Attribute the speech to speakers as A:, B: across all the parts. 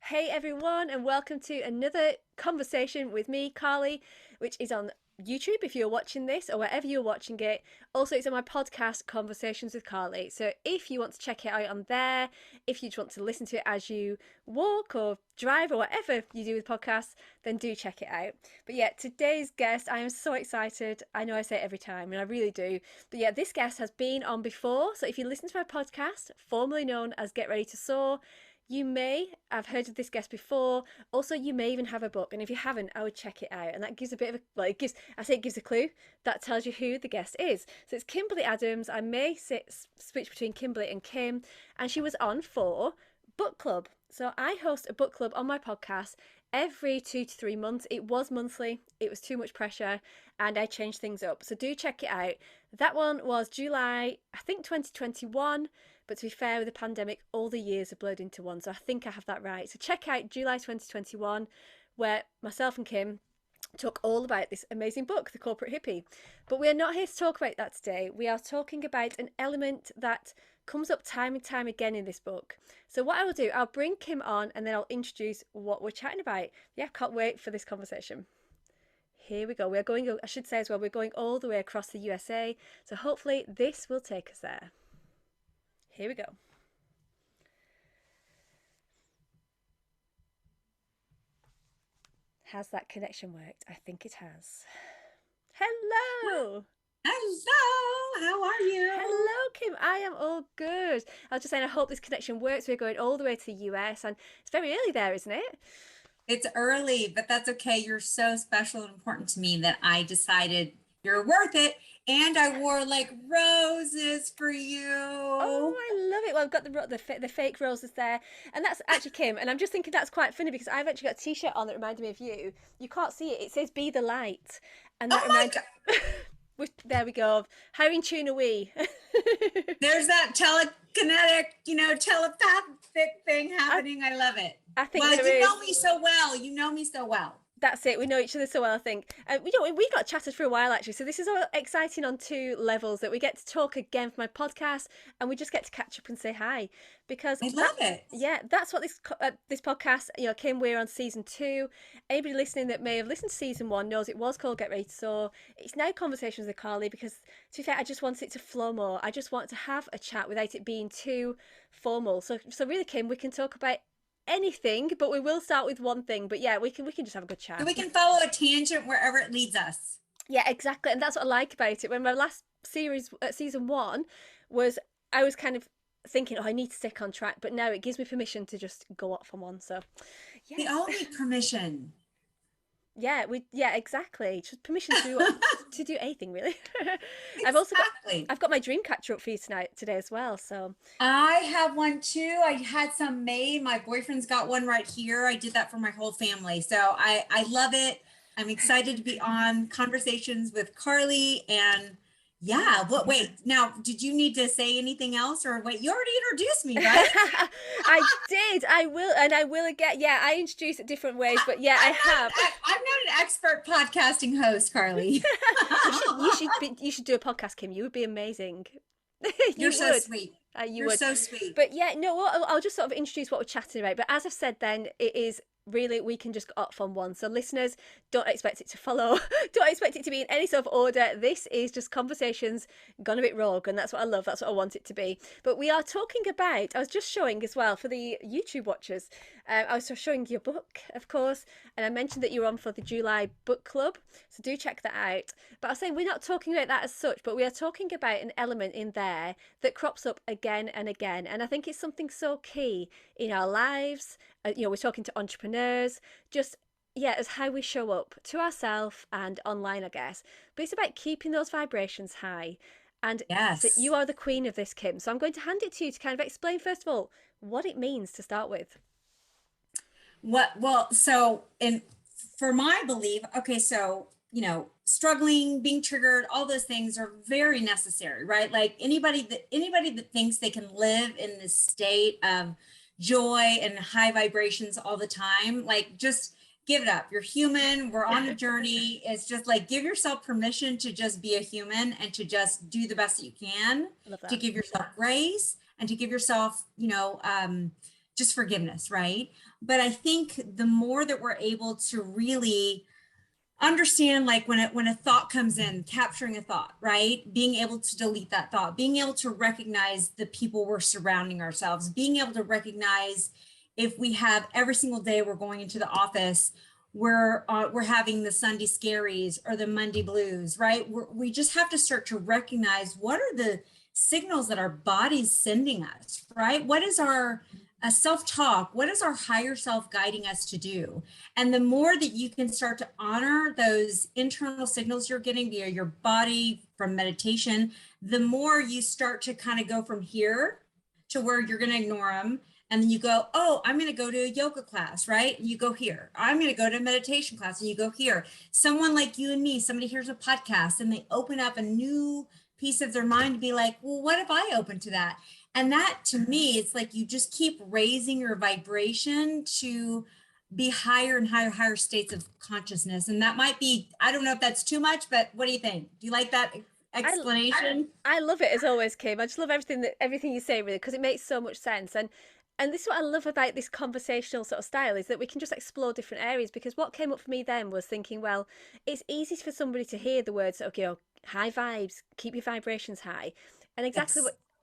A: Hey everyone, and welcome to another conversation with me, Carly, which is on YouTube if you're watching this or wherever you're watching it. Also, it's on my podcast, Conversations with Carly. So if you want to check it out on there, if you just want to listen to it as you walk or drive or whatever you do with podcasts, then do check it out. But yeah, today's guest, I am so excited. I know I say it every time, and I really do. But yeah, this guest has been on before. So if you listen to my podcast, formerly known as Get Ready to Soar, you may have heard of this guest before. Also, you may even have a book, and if you haven't, I would check it out. And that gives a bit of a it gives a clue. That tells you who the guest is. So it's Kimberly Adams. I may switch between Kimberly and Kim, and she was on for book club. So I host a book club on my podcast every 2 to 3 months. It was monthly. It was too much pressure, and I changed things up. So do check it out. That one was July, I think 2021. But to be fair, with the pandemic, all the years have blurred into one. So I think I have that right. So check out July 2021, where myself and Kim talk all about this amazing book, The Corporate Hippie. But we are not here to talk about that today. We are talking about an element that comes up time and time again in this book. So what I will do, I'll bring Kim on and then I'll introduce what we're chatting about. Yeah, can't wait for this conversation. Here we go. We're going, I should say as well, we're going all the way across the USA. So hopefully this will take us there. Here we go. Has that connection worked? I think it has. Hello!
B: Hello, how are you?
A: Hello, Kim. I am all good. I was just saying, I hope this connection works. We're going all the way to the US, and it's very early there, isn't it?
B: It's early, but that's okay. You're so special and important to me that I decided you're worth it. And I wore like roses for
A: Oh,
B: you.
A: I love it. Well, I've got the fake roses there, and that's actually Kim. And I'm just thinking that's quite funny because I've actually got a T-shirt on that reminded me of you. You can't see it. It says "Be the light," and that
B: Oh my
A: reminds.
B: God.
A: There we go. How in tune are we?
B: There's that telekinetic, telepathic thing
A: I
B: happening. I love it.
A: I think
B: Well,
A: there
B: you
A: is.
B: know me so well. You know me so well.
A: That's it. We know each other so well, I think. We got chatted for a while actually. So this is all exciting on two levels that we get to talk again for my podcast, and we just get to catch up and say hi, because
B: I
A: that
B: love it.
A: yeah, that's what this podcast. Kim, we're on season 2. Anybody listening that may have listened to season 1 knows it was called Get Ready to Soar. It's now Conversations with Carly because, to be fair, I just want it to flow more. I just want to have a chat without it being too formal. So really, Kim, we can talk about anything, but we will start with one thing. But yeah, we can just have a good
B: So
A: chat.
B: we can follow a tangent wherever it leads us.
A: Yeah, exactly, and that's what I like about it. When my last series, season 1, was, I was kind of thinking, oh, I need to stick on track, but now it gives me permission to just go off on one. So,
B: We
A: yes,
B: all need permission.
A: yeah, exactly. Just permission to do anything really. I've also got
B: Exactly.
A: I've got my dream catcher up for you today as well. So
B: I have one too. I had some made. My boyfriend's got one right here. I did that for my whole family. So I love it. I'm excited to be on Conversations with Carly. And yeah, wait, now, did you need to say anything else or wait, you already introduced me, right?
A: I did. I will again. Yeah, I introduce it different ways, but yeah, I have.
B: I'm not an expert podcasting host, Carly.
A: You should do a podcast, Kim. You would be amazing.
B: You're
A: You
B: so
A: would.
B: sweet.
A: You
B: You're
A: would.
B: so sweet.
A: But yeah, no, I'll just sort of introduce what we're chatting about. But as I've said, then it is really, we can just go off on one. So listeners, don't expect it to follow. Don't expect it to be in any sort of order. This is just conversations gone a bit rogue, and that's what I love. That's what I want it to be. But we are talking about. I was just showing as well for the YouTube watchers. I was showing your book, of course, and I mentioned that you're on for the July book club. So do check that out. But I was saying we're not talking about that as such, but we are talking about an element in there that crops up again and again. And I think it's something so key in our lives. We're talking to entrepreneurs, just, yeah, as how we show up to ourselves and online, I guess. But it's about keeping those vibrations high. And so
B: Yes.
A: you are the queen of this, Kim. So I'm going to hand it to you to kind of explain, first of all, what it means to start with.
B: So in for my belief, okay, so struggling, being triggered, all those things are very necessary, right? Like anybody that thinks they can live in this state of joy and high vibrations all the time, like just give it up. You're human. We're on a journey. It's just like give yourself permission to just be a human and to just do the best that you can,
A: I love
B: to
A: that.
B: give yourself grace and to give yourself, just forgiveness, right? But I think the more that we're able to really understand, like when a thought comes in, capturing a thought, right? Being able to delete that thought, being able to recognize the people we're surrounding ourselves, being able to recognize if we have every single day we're going into the office, we're having the Sunday scaries or the Monday blues, right? We just have to start to recognize what are the signals that our body's sending us, right? What is our self-talk? What is our higher self guiding us to do? And the more that you can start to honor those internal signals you're getting via your body from meditation, the more you start to kind of go from here to where you're going to ignore them. And then you go, oh, I'm going to go to a yoga class, right? You go here. I'm going to go to a meditation class, and you go here. Someone like you and me, somebody hears a podcast and they open up a new piece of their mind to be like, well, what if I open to that? And that, to me, it's like you just keep raising your vibration to be higher and higher states of consciousness. And that might be, I don't know if that's too much, but what do you think? Do you like that explanation?
A: I love it as always, Kim. I just love everything you say, really, because it makes so much sense. And this is what I love about this conversational sort of style, is that we can just explore different areas. Because what came up for me then was thinking, well, it's easy for somebody to hear the words, okay, oh, high vibes, keep your vibrations high, and
B: Yes.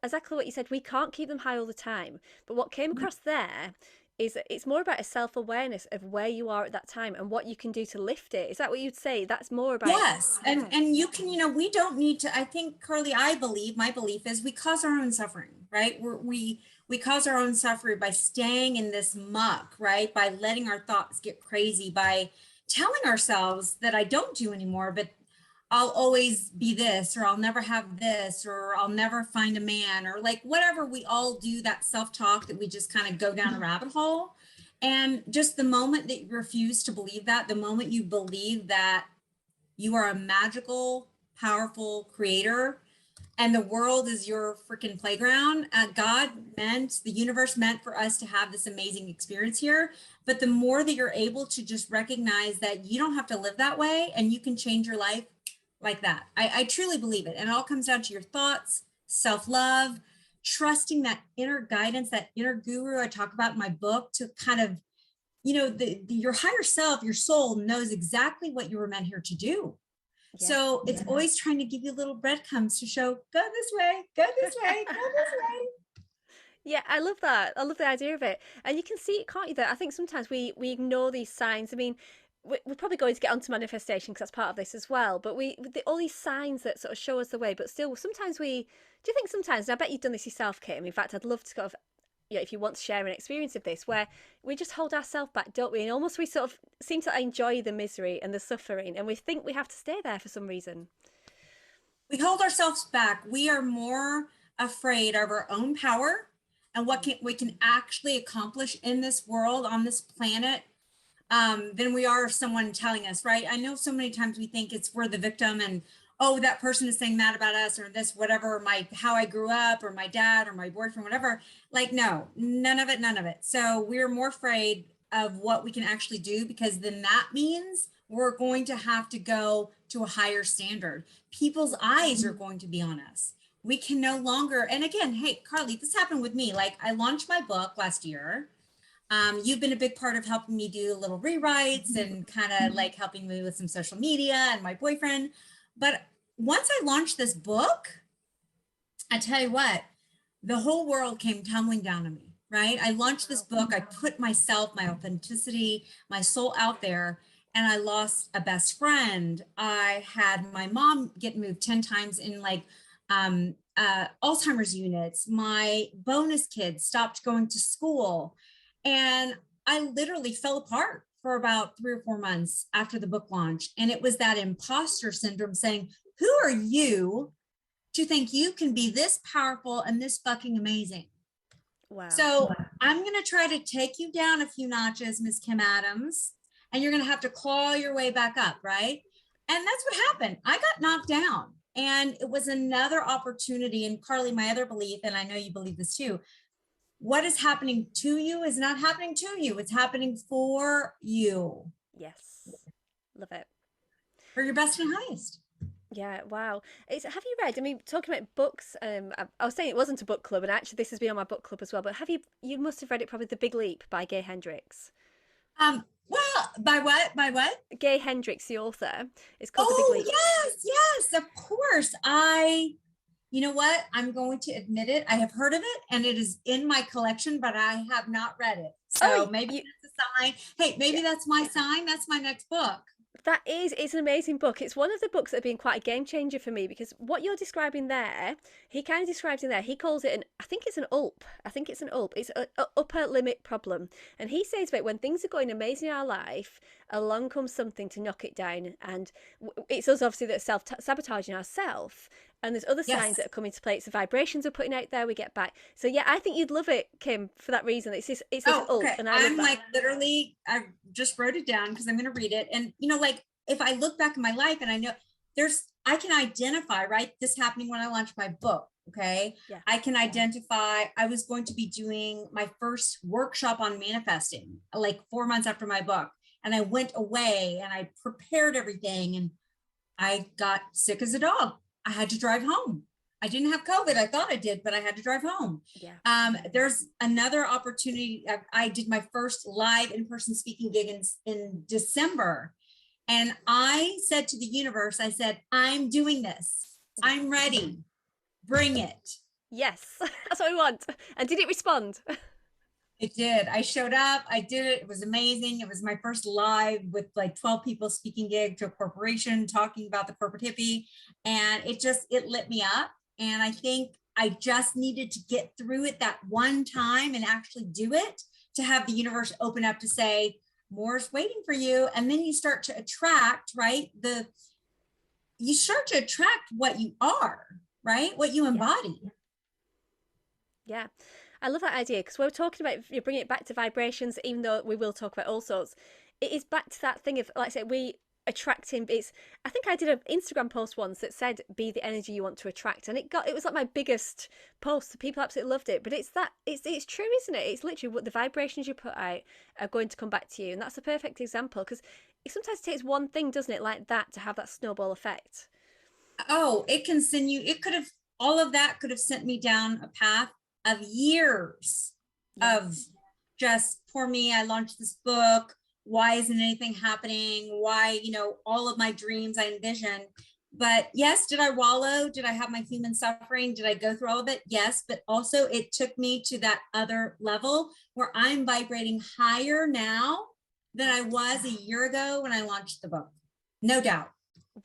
A: exactly what you said. We can't keep them high all the time. But what came across there is that it's more about a self-awareness of where you are at that time and what you can do to lift it. Is that what you'd say? That's more about,
B: Yes. And you can, we don't need to, I think, Carly, I believe, my belief is we cause our own suffering, right? We cause our own suffering by staying in this muck, right? By letting our thoughts get crazy, by telling ourselves that I don't do anymore, but I'll always be this, or I'll never have this, or I'll never find a man, or like whatever we all do, that self-talk that we just kind of go down a rabbit hole. And just the moment that you refuse to believe that, the moment you believe that you are a magical, powerful creator and the world is your freaking playground. God meant, the universe meant for us to have this amazing experience here. But the more that you're able to just recognize that you don't have to live that way and you can change your life like that. I truly believe it. And it all comes down to your thoughts, self-love, trusting that inner guidance, that inner guru I talk about in my book, to kind of, your higher self, your soul knows exactly what you were meant here to do.
A: yeah.
B: So it's always trying to give you little breadcrumbs to show, go this way, go this way, go this way.
A: Yeah, I love that. I love the idea of it. And you can see it, can't you? That I think sometimes we ignore these signs. I mean, we're probably going to get onto manifestation because that's part of this as well. But all these signs that sort of show us the way. But still, sometimes do you think sometimes, and I bet you've done this yourself, Kim. In fact, I'd love to kind of, if you want to share an experience of this, where we just hold ourselves back, don't we? And almost we sort of seem to enjoy the misery and the suffering, and we think we have to stay there for some reason.
B: We hold ourselves back. We are more afraid of our own power and what we can actually accomplish in this world, on this planet, than we are someone telling us, right? I know so many times we think we're the victim, and oh, that person is saying that about us, or this, whatever, how I grew up, or my dad, or my boyfriend, whatever. Like, no, none of it. So we're more afraid of what we can actually do, because then that means we're going to have to go to a higher standard. People's eyes are going to be on us. We can no longer, and again, hey, Carly, this happened with me. Like, I launched my book last year. You've been a big part of helping me do little rewrites and kind of like helping me with some social media and my boyfriend. But once I launched this book, I tell you what, the whole world came tumbling down on me, right? I launched this book. I put myself, my authenticity, my soul out there, and I lost a best friend. I had my mom get moved 10 times in like Alzheimer's units. My bonus kids stopped going to school. And I literally fell apart for about 3 or 4 months after the book launch. And it was that imposter syndrome saying, who are you to think you can be this powerful and this fucking amazing?
A: Wow.
B: So I'm going to try to take you down a few notches, Miss Kim Adams, and you're going to have to claw your way back up, right? And that's what happened. I got knocked down, and it was another opportunity. And Carly, my other belief, and I know you believe this too, what is happening to you is not happening to you. It's happening for you,
A: Yes. Love it.
B: for your best and highest.
A: Yeah, wow. Have you read, I mean, talking about books, I was saying it wasn't a book club, and actually this has been on my book club as well, but you must have read it probably The Big Leap by Gay Hendricks.
B: Well, by what? By what?
A: Gay Hendricks, the author, it's called The Big
B: Oh,
A: Leap.
B: yes, yes, of course. You know what? I'm going to admit it. I have heard of it and it is in my collection, but I have not read it.
A: Oh,
B: So maybe
A: you,
B: that's a sign. Hey, maybe
A: yeah.
B: that's my sign. That's my next book.
A: It's an amazing book. It's one of the books that have been quite a game changer for me because what you're describing there, he kind of describes in there, he calls it I think it's an ULP. I think it's an ULP. It's a upper limit problem. And he says that when things are going amazing in our life, along comes something to knock it down. And it's us obviously that self sabotaging ourselves. And there's other signs
B: Yes.
A: that come into play. It's the vibrations we're putting out there, we get back. So yeah, I think you'd love it, Kim, for that reason. It's this
B: Oh,
A: ULP,
B: okay.
A: and I love
B: I'm
A: that.
B: like literally, I just wrote it down because I'm going to read it. And, like if I look back in my life and I know I can identify, right? This happening when I launched my book. Okay.
A: Yeah.
B: I can identify, I was going to be doing my first workshop on manifesting like 4 months after my book. And I went away and I prepared everything and I got sick as a dog. I had to drive home. I didn't have COVID. I thought I did, but I had to drive home.
A: Yeah.
B: There's another opportunity. I did my first live in-person speaking gig in December. And I said to the universe, I said, I'm doing this. I'm ready. Bring it.
A: Yes, that's what we want. And did it respond?
B: It did. I showed up. I did it. It was amazing. It was my first live with like 12 people speaking gig to a corporation talking about the corporate hippie. And it lit me up. And I think I just needed to get through it that one time and actually do it to have the universe open up to say, more's waiting for you. And then you start to attract, right? You start to attract what you are, right? What you embody.
A: Yeah. I love that idea because we're talking about you bring it back to vibrations, even though we will talk about all sorts. It is back to that thing of, like I said, we attracting. I think I did an Instagram post once that said, "Be the energy you want to attract," and it was like my biggest post. People absolutely loved it. But it's true, isn't it? It's literally what the vibrations you put out are going to come back to you, and that's a perfect example because it sometimes takes one thing, doesn't it, like that, to have that snowball effect.
B: Oh, it can send you, all of that could have sent me down a path of years
A: Yeah.
B: of just poor me. I launched this book. Why isn't anything happening? Why, all of my dreams I envisioned. But yes, did I wallow? Did I have my human suffering? Did I go through all of it? Yes. But also it took me to that other level where I'm vibrating higher now than I was a year ago when I launched the book. No doubt.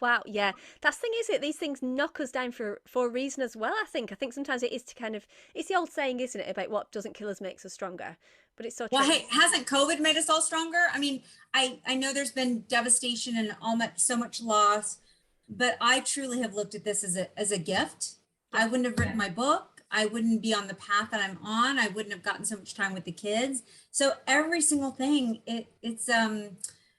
A: Wow, yeah. That's the thing, is it? These things knock us down for a reason as well, I think. I think sometimes it is to kind of it's the old saying, isn't it, about what doesn't kill us makes us stronger. But it's so
B: Well,
A: true.
B: hey, hasn't COVID made us all stronger? I mean, I know there's been devastation and so much loss, but I truly have looked at this as a gift. I wouldn't have written my book. I wouldn't be on the path that I'm on. I wouldn't have gotten so much time with the kids. So every single thing, it's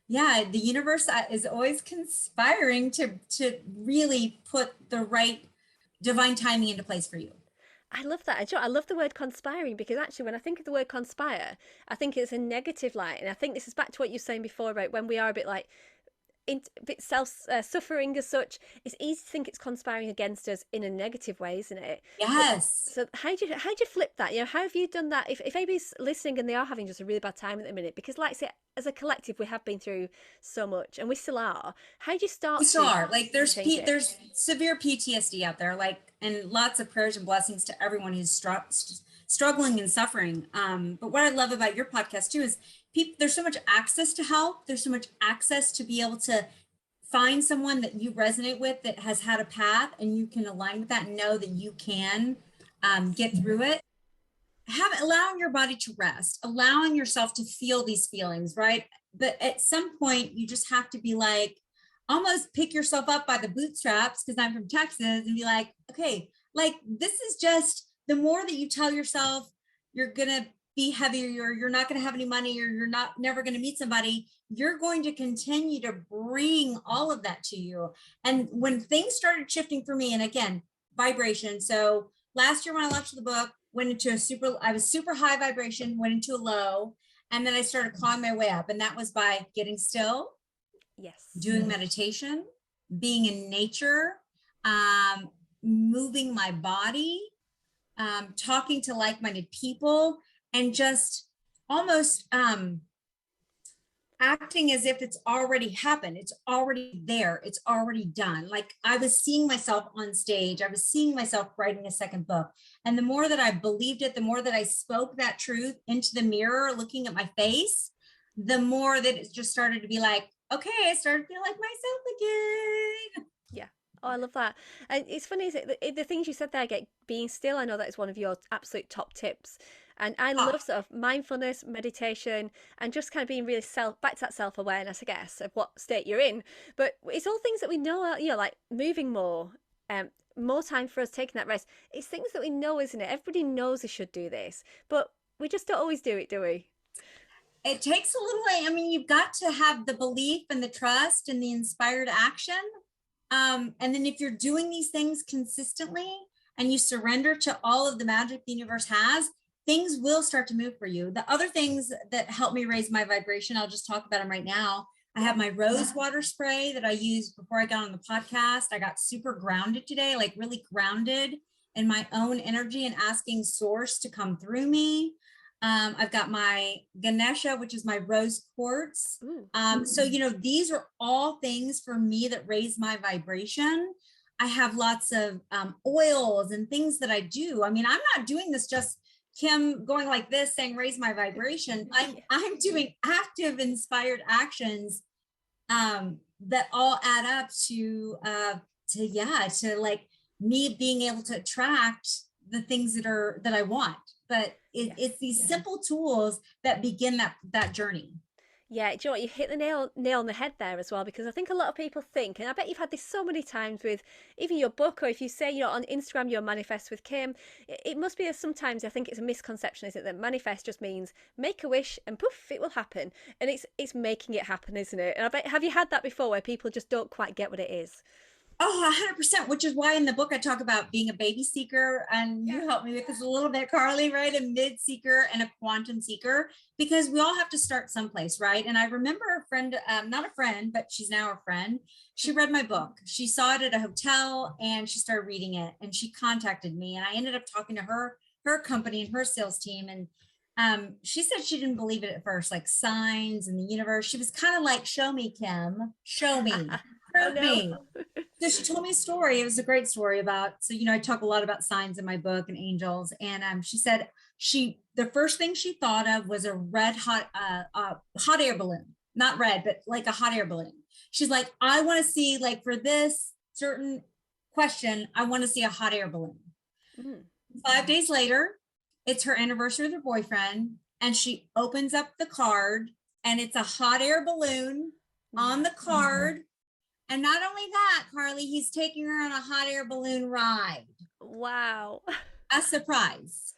B: yeah, the universe is always conspiring to really put the right divine timing into place for you.
A: I love that. I love the word conspiring because actually, when I think of the word conspire, I think it's a negative light. And I think this is back to what you were saying before about when we are a bit like a bit self suffering as such. It's easy to think it's conspiring against us in a negative way, isn't it?
B: Yes.
A: So how do you flip that? How have you done that? If anybody's listening and they are having just a really bad time at the minute, because like I say, as a collective, we have been through so much, and we still are. How do you
B: We
A: start
B: still
A: to
B: are. Like
A: change it?
B: there's severe PTSD out there, like, and lots of prayers and blessings to everyone who's struggling and suffering. But what I love about your podcast too is there's so much access to help. There's so much access to be able to find someone that you resonate with that has had a path and you can align with that and know that you can get through it. Allowing your body to rest, allowing yourself to feel these feelings, right? But at some point, you just have to be like, almost pick yourself up by the bootstraps, because I'm from Texas, and be like, okay, like this is just the more that you tell yourself you're gonna be heavier, you're not gonna have any money, or you're not never gonna meet somebody, you're going to continue to bring all of that to you. And when things started shifting for me, and again, vibration. So last year when I launched the book, I was super high vibration, went into a low, and then I started clawing my way up. And that was by getting still,
A: Yes.
B: doing meditation, being in nature, moving my body, talking to like-minded people, and just almost acting as if it's already happened. It's already there. It's already done. Like I was seeing myself on stage. I was seeing myself writing a second book. And the more that I believed it, the more that I spoke that truth into the mirror, looking at my face, the more that it just started to be like, okay, I started to feel like myself again.
A: Yeah. Oh, I love that. And it's funny, is it, the things you said there, get being still, I know that is one of your absolute top tips. And I love sort of mindfulness, meditation, and just kind of being really back to that self-awareness, I guess, of what state you're in. But it's all things that we know, like moving more time for us taking that rest. It's things that we know, isn't it? Everybody knows they should do this, but we just don't always do it, do we?
B: It takes a little way. I mean, you've got to have the belief and the trust and the inspired action. And then if you're doing these things consistently and you surrender to all of the magic the universe has, things will start to move for you. The other things that help me raise my vibration, I'll just talk about them right now. I have my rose water spray that I used before I got on the podcast. I got super grounded today, like really grounded in my own energy and asking source to come through me. I've got my Ganesha, which is my rose quartz. So, these are all things for me that raise my vibration. I have lots of oils and things that I do. I mean, I'm not doing this just Kim going like this saying raise my vibration. I'm doing active inspired actions that all add up to like me being able to attract the things that I want. But it's these simple tools that begin that journey.
A: Yeah, do you know what? You hit the nail on the head there as well, because I think a lot of people think, and I bet you've had this so many times with even your book, or if you say, on Instagram, your Manifest with Kim, it must be sometimes I think it's a misconception, is it, that manifest just means make a wish and poof, it will happen. And it's making it happen, isn't it? And I bet, have you had that before where people just don't quite get what it is?
B: Oh, 100%, which is why in the book I talk about being a baby seeker, and you helped me with this a little bit, Carly, right? A mid seeker and a quantum seeker, because we all have to start someplace, right? And I remember a friend, not a friend, but she's now a friend. She read my book. She saw it at a hotel and she started reading it, and she contacted me, and I ended up talking to her company and her sales team. And she said she didn't believe it at first, like signs in the universe. She was kind of like, show me, Kim, show me.
A: Oh, no.
B: So she told me a story. It was a great story about, I talk a lot about signs in my book and angels. And she said the first thing she thought of was a red hot air balloon, not red, but like a hot air balloon. She's like, I want to see, like, for this certain question, I want to see a hot air balloon. 5 days later, it's her anniversary with her boyfriend, and she opens up the card and it's a hot air balloon on the card. And not only that, Carly, he's taking her on a hot air balloon ride.
A: Wow.
B: A surprise.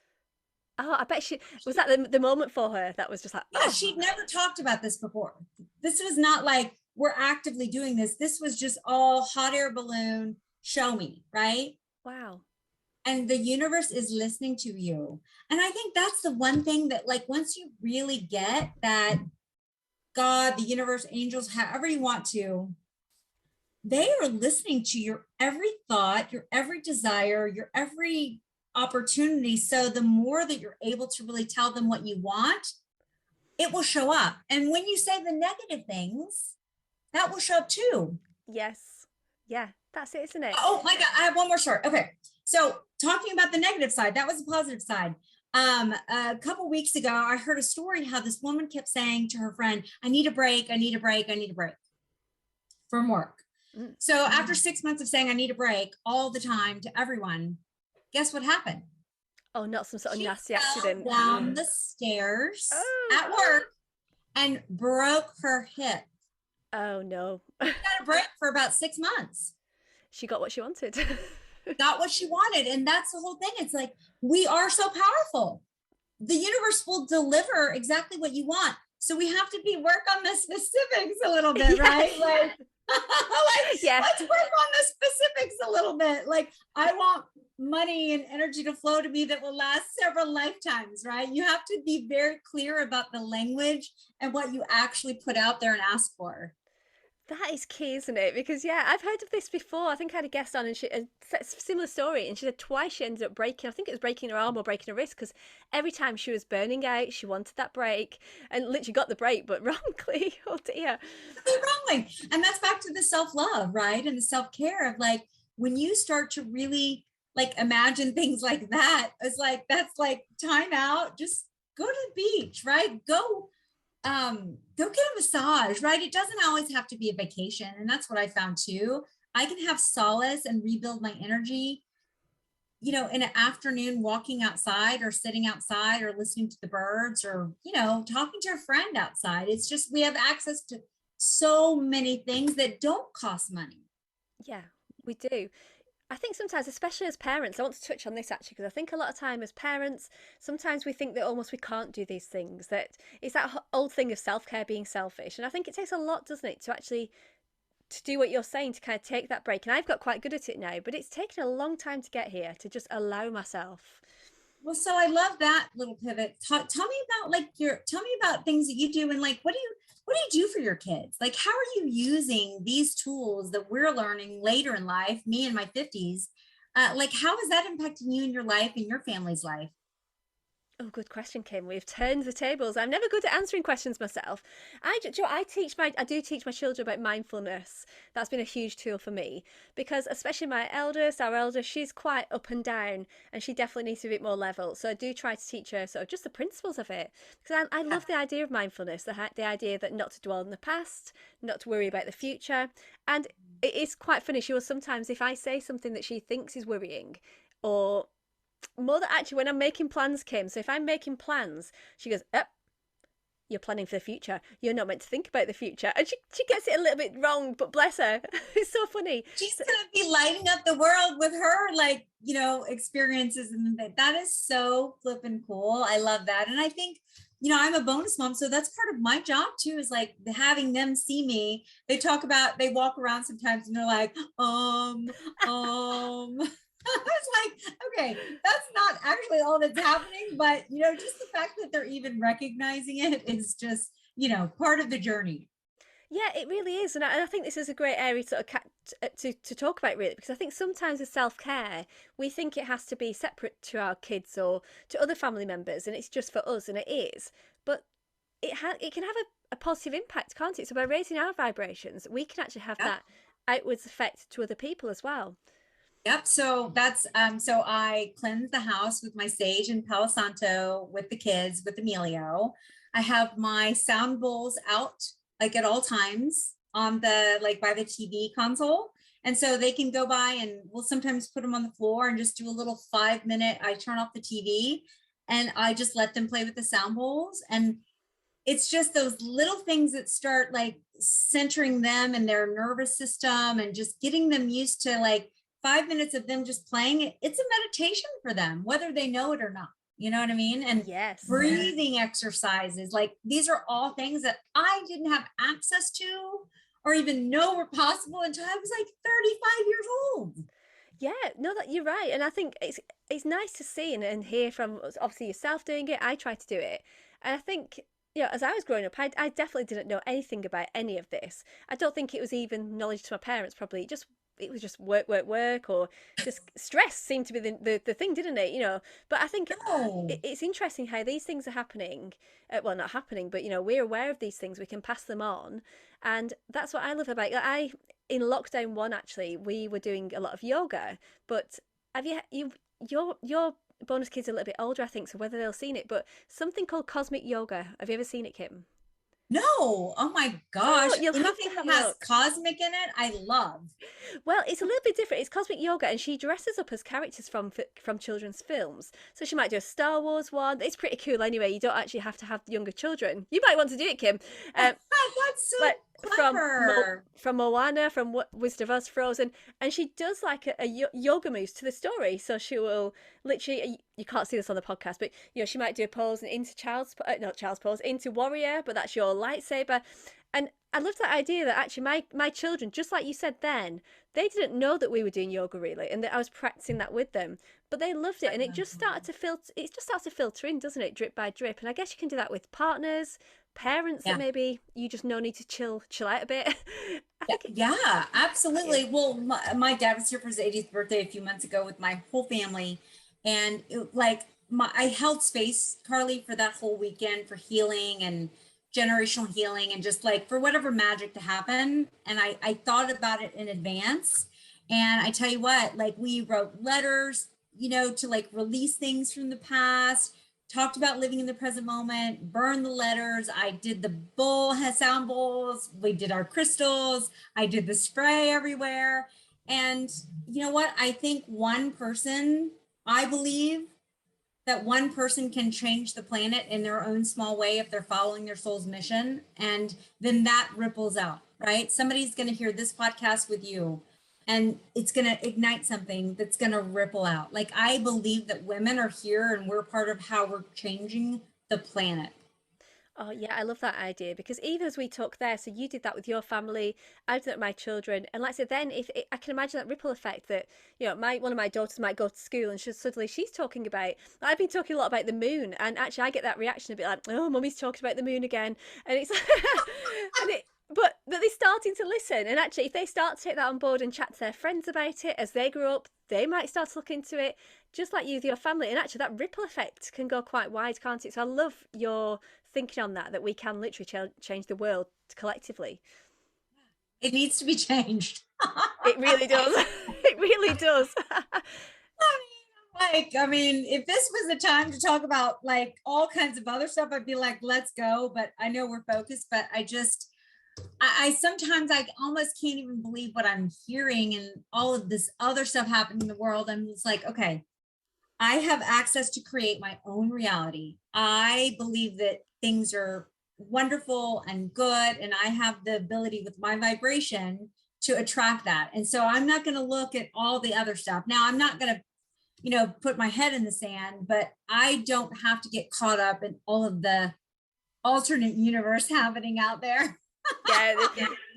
A: Oh, I bet was that the moment for her that was just like,
B: yeah, she'd never talked about this before. This was not like we're actively doing this. This was just all hot air balloon, show me, right?
A: Wow.
B: And the universe is listening to you. And I think that's the one thing that, like, once you really get that God, the universe, angels, however you want to, they are listening to your every thought, your every desire, your every opportunity. So the more that you're able to really tell them what you want, it will show up. And when you say the negative things, that will show up too.
A: Yes. Yeah, that's it, isn't it?
B: Oh my God, I have one more story. Okay. So talking about the negative side, that was the positive side. A couple weeks ago, I heard a story how this woman kept saying to her friend, I need a break, I need a break, I need a break from work. So after 6 months of saying I need a break all the time to everyone, guess what happened?
A: Oh, not some sort of nasty
B: fell
A: accident.
B: Down the stairs at work and broke her hip.
A: Oh no.
B: She got a break for about 6 months.
A: She got what she wanted.
B: Got what she wanted. And that's the whole thing. It's like, we are so powerful. The universe will deliver exactly what you want. So we have to work on the specifics a little bit, right? Like, let's work on the specifics a little bit. Like, I want money and energy to flow to me that will last several lifetimes, right? You have to be very clear about the language and what you actually put out there and ask for.
A: That is key, isn't it? Because yeah, I've heard of this before. I think I had a guest on, and she a similar story, and she said twice she ended up breaking. I think it was breaking her arm or breaking her wrist because every time she was burning out, she wanted that break, and literally got the break, but wrongly. Oh dear.
B: Wrongly. And that's back to the self-love, right? And the self-care of like when you start to really like imagine things like that, it's like that's like time out, just go to the beach, right? Go get a massage, right? It doesn't always have to be a vacation. And that's what I found too. I can have solace and rebuild my energy, in an afternoon walking outside or sitting outside or listening to the birds or, talking to a friend outside. It's just we have access to so many things that don't cost money.
A: Yeah, we do. I think sometimes, especially as parents, I want to touch on this actually, because I think a lot of time as parents, sometimes we think that almost we can't do these things, that it's that old thing of self-care being selfish. And I think it takes a lot, doesn't it, to actually to do what you're saying, to kind of take that break. And I've got quite good at it now, but it's taken a long time to get here, to just allow myself.
B: Well, so I love that little pivot. Tell me about tell me about things that you do and like what do you do for your kids? Like how are you using these tools that we're learning later in life, me in my 50s? Like how is that impacting you in your life and your family's life?
A: Oh, good question, Kim. We've turned the tables. I'm never good at answering questions myself. I do teach my children about mindfulness. That's been a huge tool for me because, especially our eldest, she's quite up and down, and she definitely needs to be a bit more level. So I do try to teach her sort of just the principles of it because I love the idea of mindfulness, the idea that not to dwell in the past, not to worry about the future, and it is quite funny. She will sometimes, if I say something that she thinks is worrying, or more than actually when I'm making plans, Kim. So if I'm making plans, she goes, you're planning for the future. You're not meant to think about the future. And she gets it a little bit wrong, but bless her. It's so funny.
B: She's gonna be lighting up the world with her like, experiences, and that is so flippin' cool. I love that. And I think, I'm a bonus mom, so that's part of my job too, is like having them see me. They walk around sometimes and they're like, I was like, okay, that's not actually all that's happening, but just the fact that they're even recognizing it is just, part of the journey.
A: Yeah, it really is, and I think this is a great area to to talk about really, because I think sometimes with self care we think it has to be separate to our kids or to other family members, and it's just for us, and it is, but it can have a positive impact, can't it? So by raising our vibrations, we can actually have
B: Yep.
A: that outwards effect to other people as well.
B: Yep. So that's so I cleanse the house with my sage and Palo Santo with the kids with Emilio. I have my sound bowls out like at all times on the like by the TV console. And so they can go by and we'll sometimes put them on the floor and just do a little 5 minute. I turn off the TV and I just let them play with the sound bowls. And it's just those little things that start like centering them and their nervous system and just getting them used to like 5 minutes of them just playing it. It's a meditation for them, whether they know it or not. You know what I mean? And
A: Yes.
B: breathing exercises, like these are all things that I didn't have access to or even know were possible until I was like 35 years old.
A: Yeah, no, that you're right, and I think it's nice to see and hear from obviously yourself doing it. I try to do it, and I think as I was growing up, I definitely didn't know anything about any of this. I don't think it was even knowledge to my parents. Probably just it was just work, work, work, or just stress seemed to be the thing, didn't it? But I think
B: No.
A: it's interesting how these things are happening. Well, not happening, but we're aware of these things. We can pass them on, and that's what I love about. In lockdown one, actually, we were doing a lot of yoga. But have your bonus kids are a little bit older, I think, so whether they'll seen it, but something called cosmic yoga. Have you ever seen it, Kim?
B: No. Oh my
A: Oh,
B: gosh.
A: you'll have to
B: Anything
A: have a
B: that has
A: look.
B: cosmic in it, I love.
A: Well, it's a little bit different. It's cosmic yoga, and she dresses up as characters from children's films. So she might do a Star Wars one. It's pretty cool. Anyway, you don't actually have to have younger children. You might want to do it, Kim. Um,
B: That's so
A: like
B: clever.
A: from Moana, from Wizard of Oz, Frozen, and she does like a yoga moves to the story. So she will literally, you can't see this on the podcast, but she might do a pose and into not child's pose, into warrior, but that's your lightsaber. And I love that idea that actually my children, just like you said then, they didn't know that we were doing yoga really, and that I was practicing that with them, but they loved it, and it just started to filter. It just starts to filter in, doesn't it, drip by drip? And I guess you can do that with partners, parents that
B: Yeah.
A: maybe you just know need to chill out a bit. I
B: Yeah, absolutely. Well, my dad was here for his 80th birthday a few months ago with my whole family. And I held space, Carly, for that whole weekend for healing and generational healing and just like for whatever magic to happen. And I thought about it in advance. And I tell you what, like we wrote letters, to like release things from the past, talked about living in the present moment, burned the letters. I did the sound bowls. We did our crystals. I did the spray everywhere. And you know what? I believe that one person can change the planet in their own small way if they're following their soul's mission. And then that ripples out, right? Somebody's going to hear this podcast with you and it's going to ignite something that's going to ripple out. Like, I believe that women are here and we're part of how we're changing the planet.
A: Oh yeah, I love that idea because even as we talk there, so you did that with your family, I've done it with my children, and like I said, then if I can imagine that ripple effect that my one of my daughters might go to school and she's talking about. I've been talking a lot about the moon, and actually I get that reaction a bit like, oh, mummy's talking about the moon again, and it's and it. But they're starting to listen, and actually, if they start to take that on board and chat to their friends about it as they grow up, they might start to look into it, just like you with your family. And actually, that ripple effect can go quite wide, can't it? So I love your thinking on that we can literally change the world collectively.
B: It needs to be changed.
A: It really does. It really does.
B: I mean, if this was the time to talk about like all kinds of other stuff, I'd be like, let's go. But I know we're focused, but I sometimes I almost can't even believe what I'm hearing and all of this other stuff happening in the world. I'm just like, okay, I have access to create my own reality. I believe that things are wonderful and good, and I have the ability with my vibration to attract that. And so I'm not going to look at all the other stuff. Now, I'm not going to, put my head in the sand, but I don't have to get caught up in all of the alternate universe happening out there.
A: Yeah,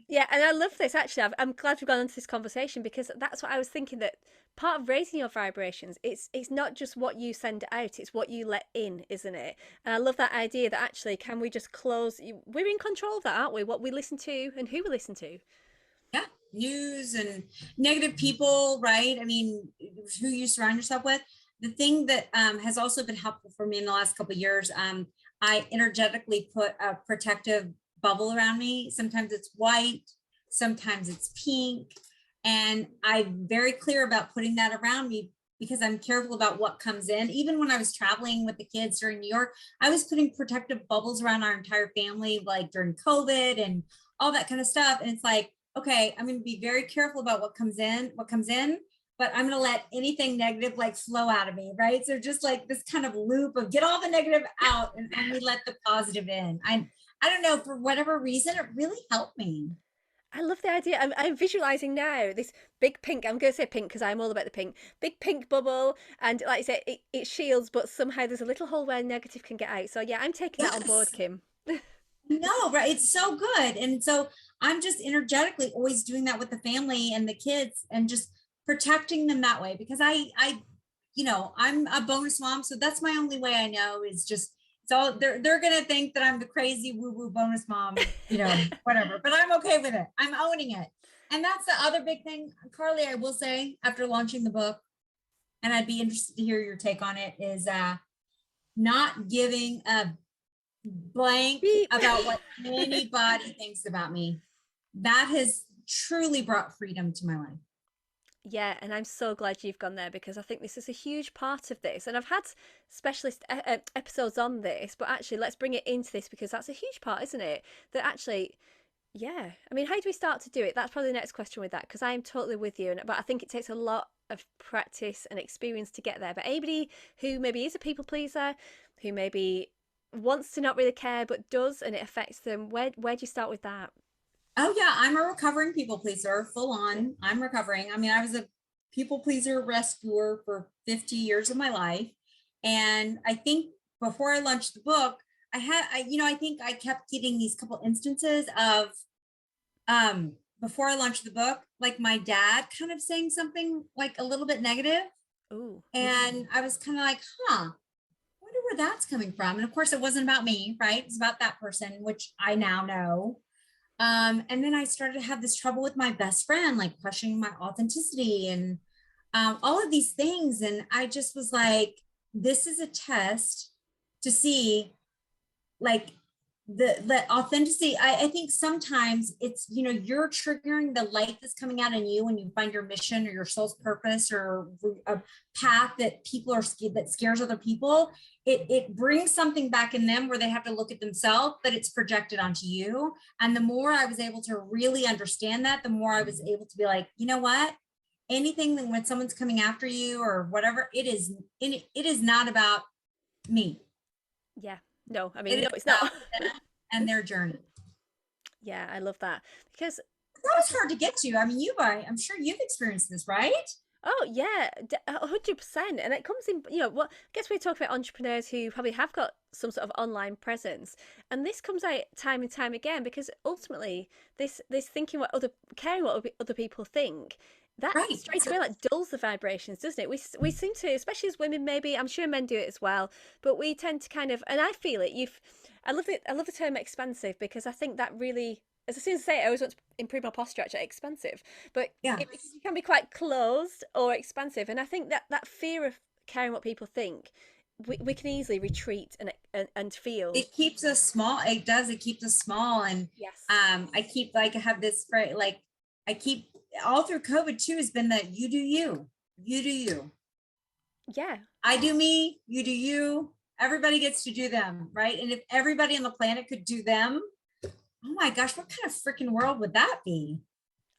A: yeah, and I love this actually. I'm glad we've gone into this conversation because that's what I was thinking, that part of raising your vibrations, it's not just what you send out, it's what you let in, isn't it? And I love that idea that actually, can we just we're in control of that, aren't we? What we listen to and who we listen to.
B: Yeah, news and negative people, right? I mean, who you surround yourself with. The thing that has also been helpful for me in the last couple of years, I energetically put a protective bubble around me. Sometimes it's white, sometimes it's pink. And I'm very clear about putting that around me because I'm careful about what comes in. Even when I was traveling with the kids during New York, I was putting protective bubbles around our entire family, like during COVID and all that kind of stuff. And it's like, okay, I'm going to be very careful about what comes in, but I'm going to let anything negative like flow out of me. Right. So just like this kind of loop of get all the negative out and only let the positive in. I don't know, for whatever reason, it really helped me.
A: I love the idea. I'm visualizing now this big pink. I'm going to say pink because I'm all about the pink. Big pink bubble, and like I say, it shields, but somehow there's a little hole where negative can get out. So yeah, I'm taking that on board,
B: Yes.
A: Kim.
B: No, right. It's so good. And so I'm just energetically always doing that with the family and the kids and just protecting them that way because I'm a bonus mom. So that's my only way I know is just, it's all they're going to think that I'm the crazy woo woo bonus mom, whatever, but I'm okay with it. I'm owning it. And that's the other big thing, Carly, I will say after launching the book, and I'd be interested to hear your take on it, is not giving a blank
A: Beep.
B: about what anybody thinks about me. That has truly brought freedom to my life.
A: Yeah, and I'm so glad you've gone there because I think this is a huge part of this. And I've had specialist episodes on this, but actually, let's bring it into this because that's a huge part, isn't it? That actually, yeah. I mean, how do we start to do it? That's probably the next question with that because I am totally with you. But I think it takes a lot of practice and experience to get there. But anybody who maybe is a people pleaser, who maybe wants to not really care but does, and it affects them, where do you start with that?
B: Oh yeah, I'm a recovering people pleaser, full on. I'm recovering. I mean, I was a people pleaser rescuer for 50 years of my life. And I think before I launched the book, I think I kept getting these couple instances of before I launched the book, like my dad kind of saying something like a little bit negative.
A: Ooh.
B: And I was kind of like, wonder where that's coming from. And of course, it wasn't about me, right? It's about that person, which I now know. And then I started to have this trouble with my best friend, like questioning my authenticity and all of these things. And I just was like, this is a test to see like the authenticity. I think sometimes it's, you know, you're triggering the light that's coming out in you when you find your mission or your soul's purpose or a path that people are that scares other people. It brings something back in them where they have to look at themselves, but it's projected onto you. And the more I was able to really understand that, the more I was able to be like, you know what, anything that when someone's coming after you or whatever, it is not about me.
A: Yeah. No, I
B: It
A: mean,
B: is
A: no, it's not.
B: about them and their journey.
A: Yeah, I love that because
B: That was hard to get to. I mean, I'm sure you've experienced this, right?
A: oh yeah, 100%. And it comes in, you know, what I guess we talk about entrepreneurs who probably have got some sort of online presence, and this comes out time and time again because ultimately, this thinking what other caring what other people think. That
B: Right.
A: straight away like dulls the vibrations, doesn't it? We seem to, especially as women, maybe I'm sure men do it as well, but we tend to kind of, and I feel it. I love it. I love the term expansive because I think that really, as soon as I say it, I always want to improve my posture. Actually, expensive, but
B: Yeah.
A: it can be quite closed or expansive, and I think that fear of caring what people think, we can easily retreat and feel.
B: It keeps us small. It does. It keeps us small. And
A: Yes.
B: I keep like I have this phrase, like I keep all through COVID too has been that you do you. You do you.
A: Yeah.
B: I do me, you do you. Everybody gets to do them, right? And if everybody on the planet could do them, oh my gosh, what kind of freaking world would that be?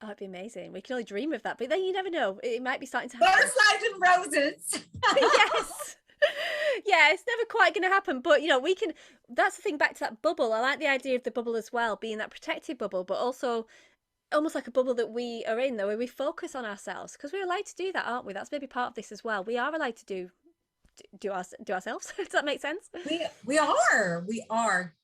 A: Oh, it'd be amazing. We can only dream of that, but then you never know. It might be starting to happen.
B: Butterflies and roses.
A: Yes. Yeah, it's never quite going to happen, but you know, we can. That's the thing. Back to that bubble. I like the idea of the bubble as well, being that protected bubble, but also almost like a bubble that we are in, though, where we focus on ourselves because we're allowed to do that, aren't we? That's maybe part of this as well. We are allowed to do ourselves. Does that make sense?
B: We are.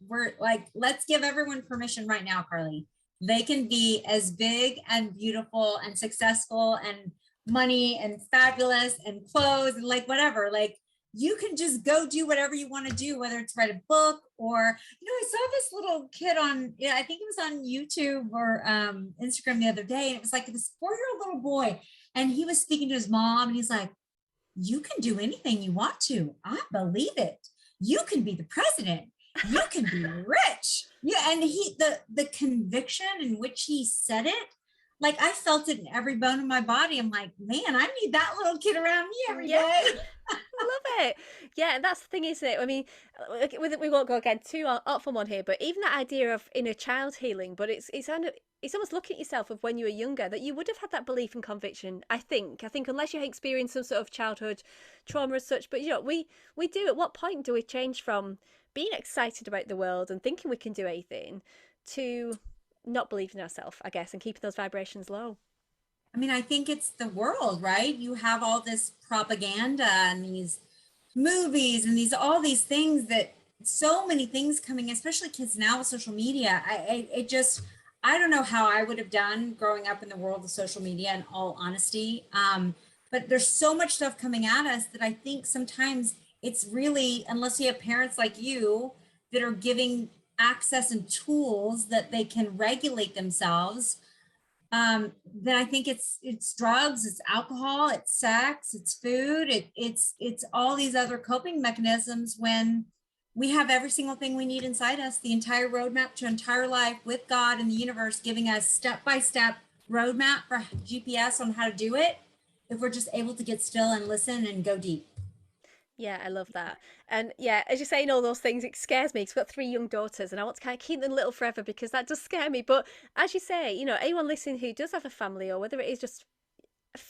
B: We're like, let's give everyone permission right now, Carly. They can be as big and beautiful and successful and money and fabulous and clothes and like whatever. Like you can just go do whatever you want to do, whether it's write a book or, you know, I saw this little kid on, yeah, I think it was on YouTube or Instagram the other day. And it was like this 4-year-old little boy. And he was speaking to his mom and he's like, you can do anything you want to. I believe it. You can be the president. You can be rich. Yeah. And the conviction in which he said it, like I felt it in every bone of my body. I'm like, man, I need that little kid around me every
A: Yeah.
B: day.
A: I love it. Yeah, and that's the thing, isn't it? I mean, we won't go again too up from on here, but even that idea of inner child healing, but it's almost looking at yourself of when you were younger that you would have had that belief and conviction. I think unless you experienced some sort of childhood trauma as such, but you know, we do. At what point do we change from being excited about the world and thinking we can do anything to not believing in ourselves, I guess, and keeping those vibrations low?
B: I mean, I think it's the world, right? You have all this propaganda and these movies and all these things that so many things coming, especially kids now with social media. It just, I don't know how I would have done growing up in the world of social media in all honesty. But there's so much stuff coming at us that I think sometimes it's really, unless you have parents like you that are giving access and tools that they can regulate themselves, then I think it's drugs, it's alcohol, it's sex, it's food, it's all these other coping mechanisms when we have every single thing we need inside us, the entire roadmap to entire life with God and the universe giving us step-by-step roadmap for GPS on how to do it. If we're just able to get still and listen and go deep.
A: Yeah, I love that. And yeah, as you're saying all those things, it scares me because I've got three young daughters and I want to kind of keep them little forever because that does scare me. But as you say, you know, anyone listening who does have a family or whether it is just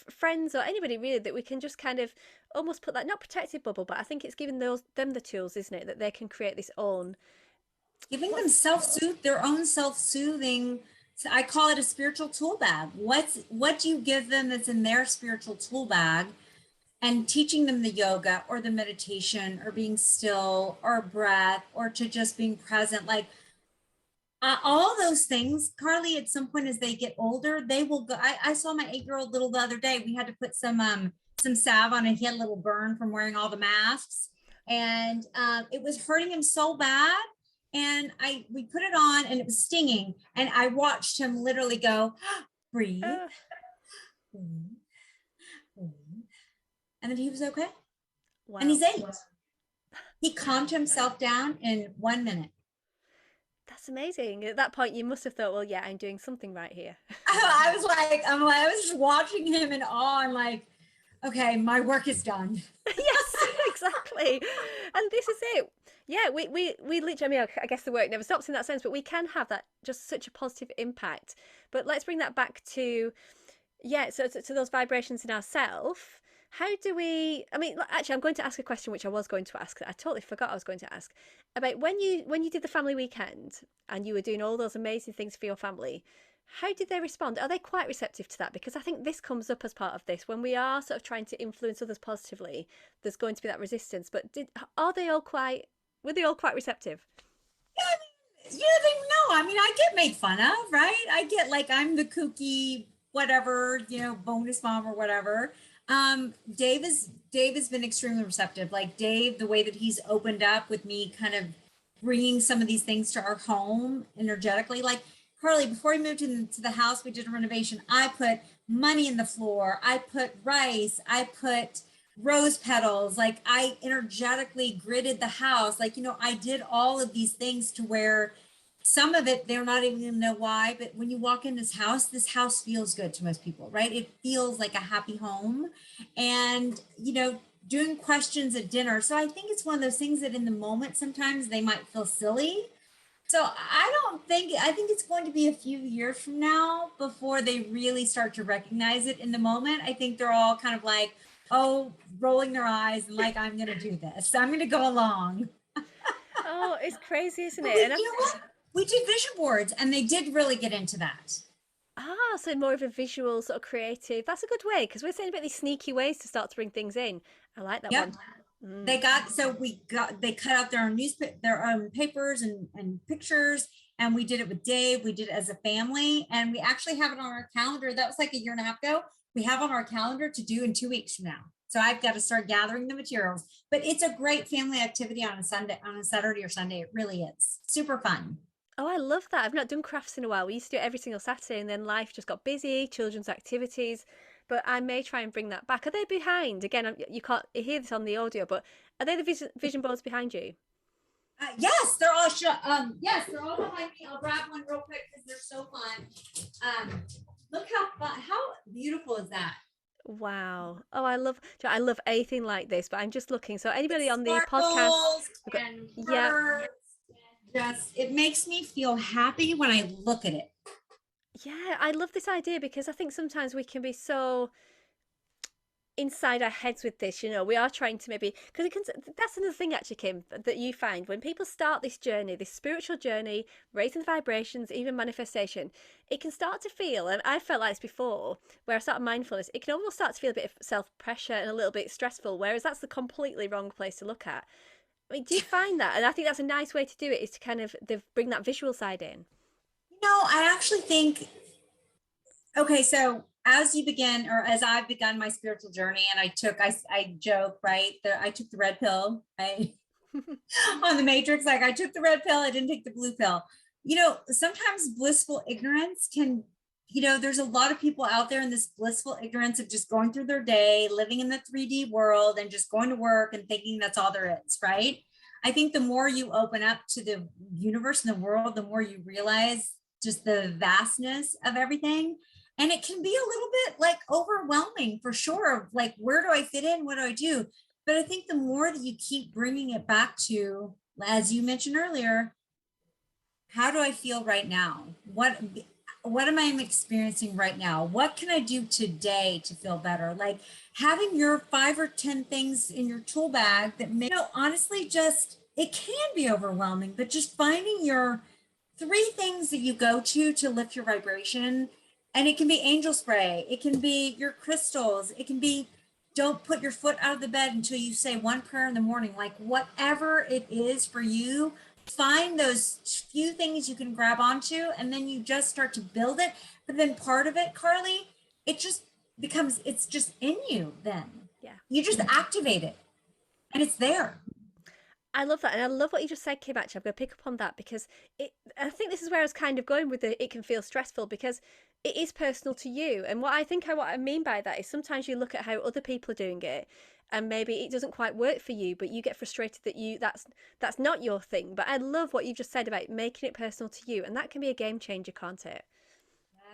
A: friends or anybody really that we can just kind of almost put that, not protected bubble, but I think it's giving them the tools, isn't it, that they can create this own.
B: Giving them their own self-soothing. So I call it a spiritual tool bag. What do you give them that's in their spiritual tool bag? And teaching them the yoga or the meditation or being still or breath or to just being present, like all those things, Carly, at some point as they get older, they will go. I saw my 8-year-old little the other day. We had to put some salve on and he had a little burn from wearing all the masks. And it was hurting him so bad. And we put it on and it was stinging. And I watched him literally go, breathe. And then he was okay.
A: Wow.
B: And he's 8. He calmed himself down in 1 minute.
A: That's amazing. At that point, you must have thought, well, yeah, I'm doing something right here.
B: I was just watching him in awe and like, okay, my work is done.
A: Yes, exactly. And this is it. Yeah, we literally, I mean, I guess the work never stops in that sense, but we can have that just such a positive impact. But let's bring that back to, yeah, so to those vibrations in ourselves. How do we, I mean, actually, I'm going to ask a question which I was going to ask. I totally forgot I was going to ask about when you did the family weekend and you were doing all those amazing things for your family. How did they respond? Are they quite receptive to that? Because I think this comes up as part of this. When we are sort of trying to influence others positively, there's going to be that resistance. But were they all quite receptive?
B: Yeah, I mean, yeah, they know. I mean, I get made fun of, right? I get like I'm the kooky, whatever, bonus mom or whatever. Dave has been extremely receptive. Like Dave, the way that he's opened up with me, kind of bringing some of these things to our home energetically. Like Carly, before we moved into the house, we did a renovation. I put money in the floor. I put rice. I put rose petals. Like I energetically gridded the house. Like, I did all of these things to where some of it, they're not even gonna know why, but when you walk in this house feels good to most people, right? It feels like a happy home. And, doing questions at dinner. So I think it's one of those things that in the moment, sometimes they might feel silly. So I think it's going to be a few years from now before they really start to recognize it. In the moment, I think they're all kind of like, oh, rolling their eyes and like, I'm going to do this. I'm going to go along.
A: Oh, it's crazy, isn't
B: But
A: it? And
B: you know what? We did vision boards and they did really get into that.
A: so more of a visual sort of creative. That's a good way because we're saying about these sneaky ways to start to bring things in. I like that
B: Yep.
A: one. Mm.
B: They cut out their own papers and pictures, and we did it with Dave. We did it as a family, and we actually have it on our calendar. That was like a year and a half ago. We have on our calendar to do in 2 weeks from now. So I've got to start gathering the materials. But it's a great family activity on a Saturday or Sunday. It really is super fun.
A: Oh, I love that. I've not done crafts in a while. We used to do it every single Saturday, and then life just got busy, children's activities. But I may try and bring that back. Are they behind? Again, you can't hear this on the audio, but are they the vision boards behind you?
B: Yes, yes, they're all behind me. I'll grab one real quick because they're so fun. Look how beautiful is that?
A: Wow. Oh, I love anything like this, but I'm just looking. So anybody on the podcast,
B: Sparkles
A: we've got,
B: and
A: yeah,
B: birds. Just it makes me feel happy when I look at it.
A: yeah, I love this idea because I think sometimes we can be so inside our heads with this. We are trying to maybe because that's another thing actually, Kim, that you find when people start this journey, this spiritual journey, raising the vibrations, even manifestation, it can start to feel, and I felt like this before, where I started mindfulness, it can almost start to feel a bit of self-pressure and a little bit stressful, whereas that's the completely wrong place to look at. I mean, do you find that? And I think that's a nice way to do it, is to kind of bring that visual side in.
B: I actually think, okay, so as you begin, or as I've begun my spiritual journey, and I joke, right? I took the red pill, right? On the Matrix, like I took the red pill, I didn't take the blue pill. Sometimes blissful ignorance can, there's a lot of people out there in this blissful ignorance of just going through their day, living in the 3D world and just going to work and thinking that's all there is, right? I think the more you open up to the universe and the world, the more you realize just the vastness of everything. And it can be a little bit like overwhelming for sure. Like, where do I fit in? What do I do? But I think the more that you keep bringing it back to, as you mentioned earlier, how do I feel right now? What am I experiencing right now? What can I do today to feel better? Like having your 5 or 10 things in your tool bag that may, honestly, just it can be overwhelming, but just finding your 3 things that you go to lift your vibration. And it can be angel spray, it can be your crystals, it can be don't put your foot out of the bed until you say one prayer in the morning. Like whatever it is for you, find those few things you can grab onto, and then you just start to build it. But then part of it, Carly, it just becomes, it's just in you then.
A: Yeah.
B: You just activate it and it's there.
A: I love that. And I love what you just said, Kim, actually. I'm going to pick up on that because I think this is where I was kind of going with it can feel stressful because it is personal to you. And what I mean by that is sometimes you look at how other people are doing it and maybe it doesn't quite work for you, but you get frustrated that that's not your thing. But I love what you just said about making it personal to you. And that can be a game changer, can't it?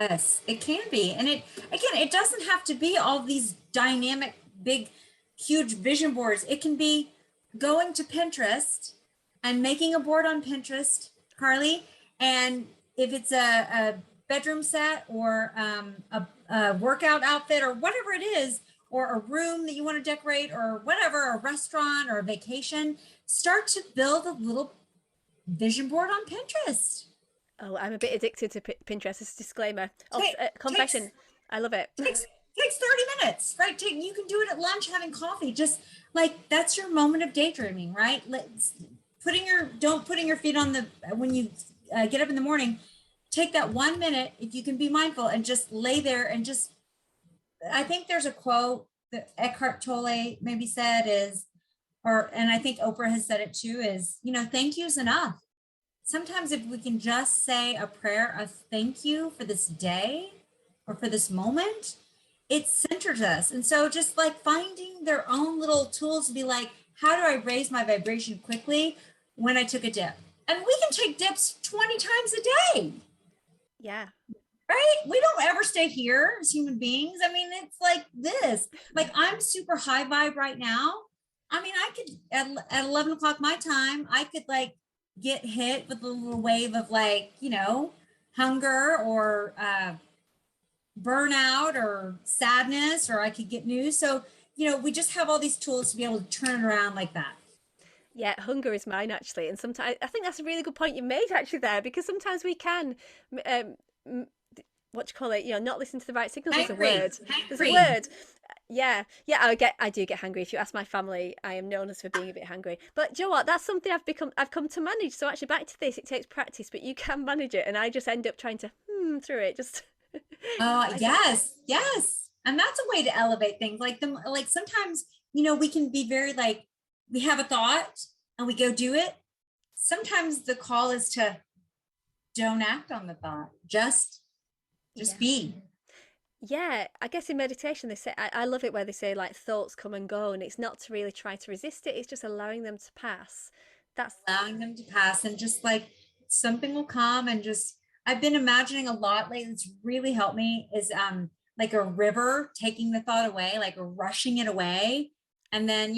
B: Yes, it can be. And it doesn't have to be all these dynamic, big, huge vision boards. It can be going to Pinterest and making a board on Pinterest, Carly. And if it's a bedroom set or a workout outfit or whatever it is, or a room that you want to decorate or whatever, a restaurant or a vacation, start to build a little vision board on Pinterest.
A: Oh, I'm a bit addicted to Pinterest. This disclaimer.
B: Takes
A: Confession. I love it.
B: takes 30 minutes, right? You can do it at lunch having coffee. Just like that's your moment of daydreaming, right? Don't putting your feet on the when you get up in the morning. Take that 1 minute if you can be mindful and just lay there and just. I think there's a quote that Eckhart Tolle maybe said is, and I think Oprah has said it too, is, thank you is enough. Sometimes if we can just say a prayer of thank you for this day or for this moment, it centers us. And so just like finding their own little tools to be like, how do I raise my vibration quickly when I took a dip? And we can take dips 20 times a day.
A: Yeah.
B: Right? We don't ever stay here as human beings. I mean, it's like this. Like I'm super high vibe right now. I mean, I could at 11 o'clock my time, I could like get hit with a little wave of like, hunger or burnout or sadness, or I could get news. So, we just have all these tools to be able to turn it around like that.
A: Yeah, hunger is mine actually. And sometimes I think that's a really good point you made actually there because sometimes we can what do you call it? Not listen to the right signals. There's a word. There's a word. Yeah. I do get hungry. If you ask my family, I am known as for being a bit hungry. But do you know what? That's something I've come to manage. So actually, back to this, it takes practice, but you can manage it, and I just end up trying to through it. Just.
B: Yes, and that's a way to elevate things. Like sometimes we can be very like we have a thought and we go do it. Sometimes the call is to don't act on the thought. Just be.
A: Yeah, I guess in meditation they say I love it where they say like thoughts come and go, and it's not to really try to resist it, it's just allowing them to pass. That's
B: allowing them to pass, and just like something will come, and just I've been imagining a lot lately. It's really helped me is like a river taking the thought away, like rushing it away. And then,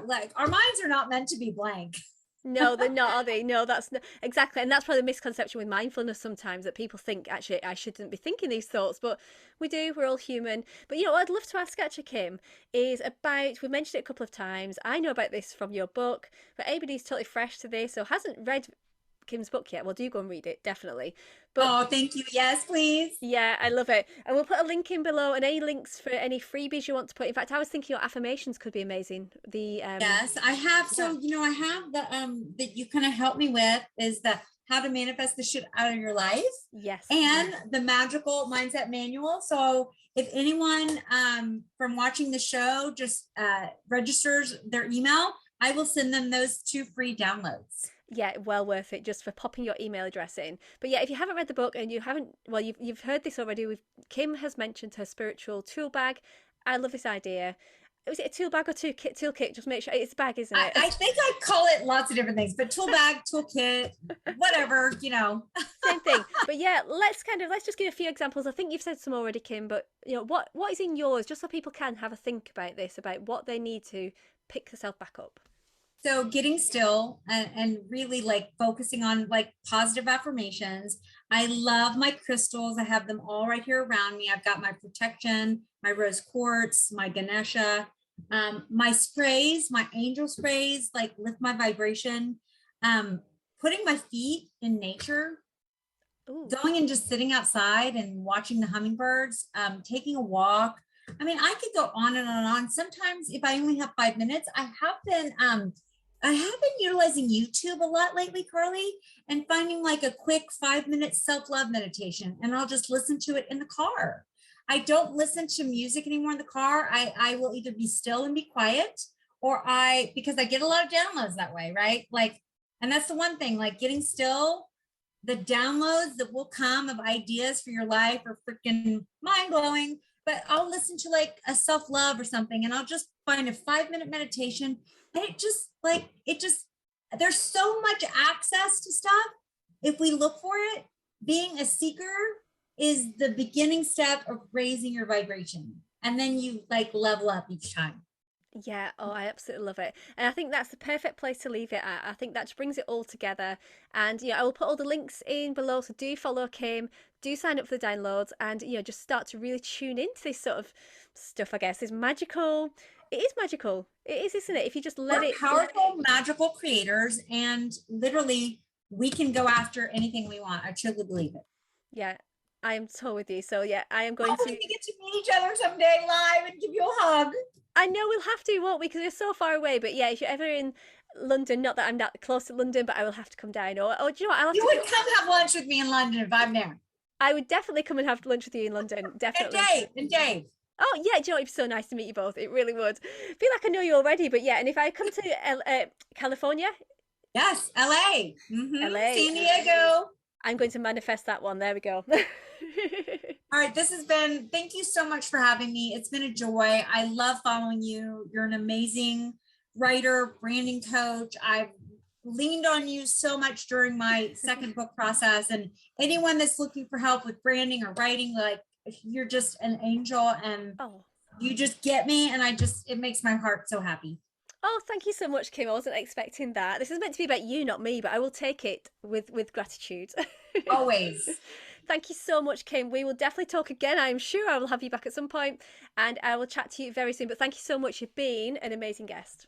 B: like our minds are not meant to be blank.
A: No, they're not, are they? No, that's not, exactly. And that's probably the misconception with mindfulness sometimes that people think, actually, I shouldn't be thinking these thoughts, but we do, we're all human. But what I'd love to ask, actually, Kim, is about, we mentioned it a couple of times. I know about this from your book, but anybody who's totally fresh to this or hasn't read Kim's book yet, well, do go and read it, definitely.
B: But thank you. Yes, please.
A: Yeah, I love it. And we'll put a link in below and any links for any freebies you want to put. In fact, I was thinking your affirmations could be amazing.
B: Yes, I have. So, I have the that you kind of help me with is the how to manifest the shit out of your life.
A: Yes.
B: And the magical mindset manual. So if anyone from watching the show just registers their email, I will send them those 2 free downloads.
A: Yeah, well worth it just for popping your email address in. But yeah, if you haven't read the book and you haven't, well, you've heard this already. Kim has mentioned her spiritual tool bag. I love this idea. Was it a tool bag or toolkit? Just make sure it's a bag, isn't it?
B: I think I call it lots of different things, but tool bag, toolkit, whatever,
A: Same thing. But yeah, let's just give a few examples. I think you've said some already, Kim, but what is in yours, just so people can have a think about this, about what they need to pick themselves back up.
B: So getting still and really like focusing on like positive affirmations. I love my crystals. I have them all right here around me. I've got my protection, my rose quartz, my Ganesha, my sprays, my angel sprays, like lift my vibration, putting my feet in nature. Ooh. Going and just sitting outside and watching the hummingbirds, taking a walk. I mean, I could go on and on and on. Sometimes if I only have 5 minutes, I have been utilizing YouTube a lot lately, Carly, and finding like a quick 5-minute self-love meditation, and I'll just listen to it in the car. I don't listen to music anymore in the car. I will either be still and be quiet, because I get a lot of downloads that way, right? Like, and that's the one thing, like getting still, the downloads that will come of ideas for your life are freaking mind blowing. But I'll listen to like a self love or something, and I'll just find a 5 minute meditation. And there's so much access to stuff. If we look for it, being a seeker is the beginning step of raising your vibration. And then you like level up each time.
A: Yeah, oh, I absolutely love it. And I think that's the perfect place to leave it at. I think that just brings it all together. And, I will put all the links in below. So do follow Kim, do sign up for the downloads, and, just start to really tune into this sort of stuff, I guess. Is magical. It is magical. It is, isn't it? If you just let
B: We're
A: it.
B: powerful, magical creators, and literally we can go after anything we want. I truly believe it.
A: Yeah, I am so with you. So, yeah, I am going
B: Hopefully
A: to.
B: we get to meet each other someday live and give you a hug.
A: I know we'll have to, won't we? Because we're so far away. But yeah, if you're ever in London, not that I'm that close to London, but I will have to come down. Or do you know what? I'll have
B: You
A: to.
B: would come have lunch with me in London if I'm there.
A: I would definitely come and have lunch with you in London. Definitely.
B: And Dave.
A: Oh yeah, do you know, it'd be so nice to meet you both. It really would. Feel like I know you already, but yeah. And if I come to California,
B: Yes, LA.
A: LA,
B: San Diego.
A: I'm going to manifest that one. There we go.
B: All right, thank you so much for having me. It's been a joy. I love following you. You're an amazing writer, branding coach. I've leaned on you so much during my second book process. And anyone that's looking for help with branding or writing, like you're just an angel and you just get me. And it makes my heart so happy.
A: Oh, thank you so much, Kim. I wasn't expecting that. This is meant to be about you, not me, but I will take it with gratitude.
B: Always.
A: Thank you so much, Kim. We will definitely talk again. I'm sure I will have you back at some point, and I will chat to you very soon. But thank you so much. You've been an amazing guest.